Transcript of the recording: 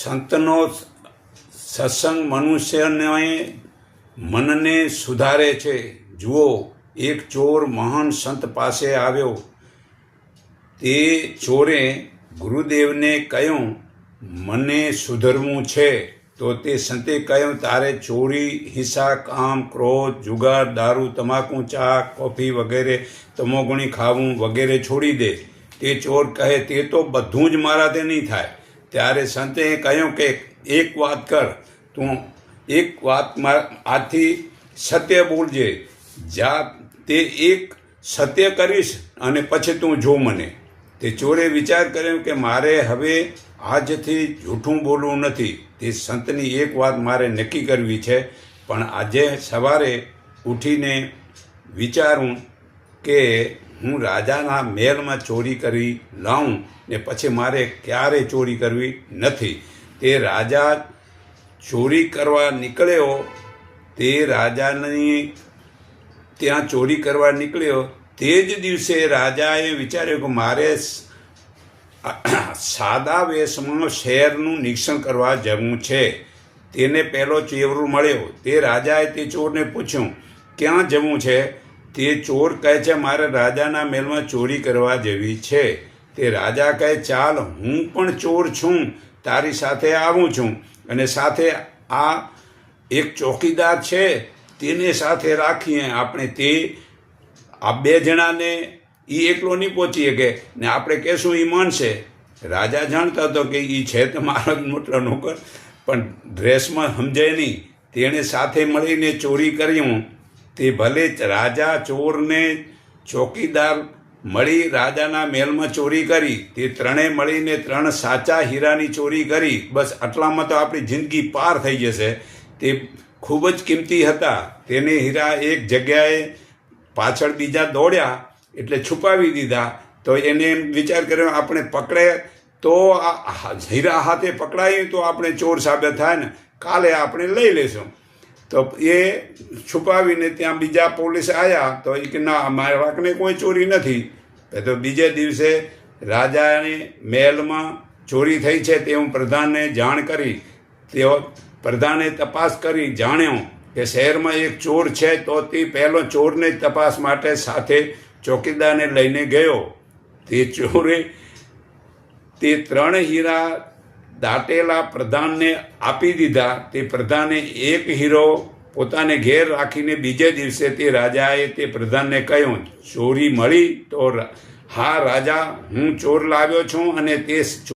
સંતનો સત્સંગ મનુષ્યને મનને સુધારે છે। જુઓ, એક ચોર મહાન સંત પાસે આવ્યો। તે ચોરે ગુરુદેવને કહ્યું, મને સુધરવું છે। તો તે સંતે કહ્યું, તારે ચોરી, હિંસા, કામ, ક્રોધ, જુગાર, દારૂ, તમાકુ, ચા, કોફી વગેરે તમોગુણી ખાવું વગેરે છોડી દે। તે ચોર કહે, તે તો બધું જ મારાથી નહીં થાય। ત્યારે સંતે કહ્યું કે એક વાત કર, તું એક વાત આથી સત્ય બોલજે। જા તે એક સત્ય કરીશ અને પછી તું જો મને। તે ચોરે વિચાર કર્યો કે મારે હવે આજથી જૂઠું બોલવું નથી। તે સંતની એક વાત મારે નક્કી કરવી છે, પણ આજે સવારે ઉઠીને વિચારું કે હું રાજાના મહેલમાં ચોરી કરી લાવું ને પછી મારે ક્યારેય ચોરી કરવી નથી। તે રાજા ચોરી કરવા નીકળ્યો। તે રાજાની ત્યાં ચોરી કરવા નીકળ્યો। તે જ દિવસે રાજાએ વિચાર્યું કે મારે સાદા વેશમાં શહેરનું નિરીક્ષણ કરવા જવું છે। તેને પહેલો ચોર મળ્યો। તે રાજાએ તે ચોરને પૂછ્યું, ક્યાં જવું છે? તે ચોર કહે છે, મારે રાજાના મહેલમાં ચોરી કરવા જવી છે। તે રાજા કહે, ચાલ, હું પણ ચોર છું, તારી સાથે આવું છું, અને સાથે આ એક ચોકીદાર છે, તેને સાથે રાખીએ આપણે। તે આ બે જણાને એ એકલો નહીં પહોંચી શકે ને આપણે કહેશું એ માનશે। રાજા જાણતો હતો કે એ છે તો મારો જ મોટલો નોકર, પણ ડ્રેસમાં સમજાય નહીં। તેણે સાથે મળીને ચોરી કર્યું। તે ભલે રાજા ચોરને ચોકીદાર મળી રાજાના મહેલમાં ચોરી કરી। તે ત્રણેય મળીને 3 સાચા હીરાની ચોરી કરી। બસ આટલામાં તો આપણી જિંદગી પાર થઈ જશે। તે ખૂબ જ કિંમતી હતા। તેને હીરા એક જગ્યાએ પાછળ બીજા દોડ્યા એટલે છુપાવી દીધા। તો એને વિચાર કર્યો, આપણે પકડે તો આ હીરા હાથે પકડાઈએ તો આપણે ચોર સાબિત થાય ને, કાલે આપણે લઈ લઈશું। તો એ છુપાવીને ત્યાં બીજા પોલીસ આવ્યા તો એ કે ના, મારાને કોઈ ચોરી નથી। તો બીજે દિવસે રાજાની મહેલમાં ચોરી થઈ છે તે હું પ્રધાનને જાણ કરી। તેઓ પ્રધાને તપાસ કરી, જાણ્યો કે શહેરમાં એક ચોર છે। તો તે પહેલો ચોરને તપાસ માટે સાથે ચોકીદારને લઈને ગયો। તે ચોરે તે 3 હીરા દાટેલા પ્રધાનને આપી દીધા। તે પ્રધાને એક હીરો પોતાને ઘેર રાખીને બીજે દિવસે તે રાજાએ તે પ્રધાનને કહ્યું, ચોરી મળી? તો હા રાજા, હું ચોર લાવ્યો છું અને તે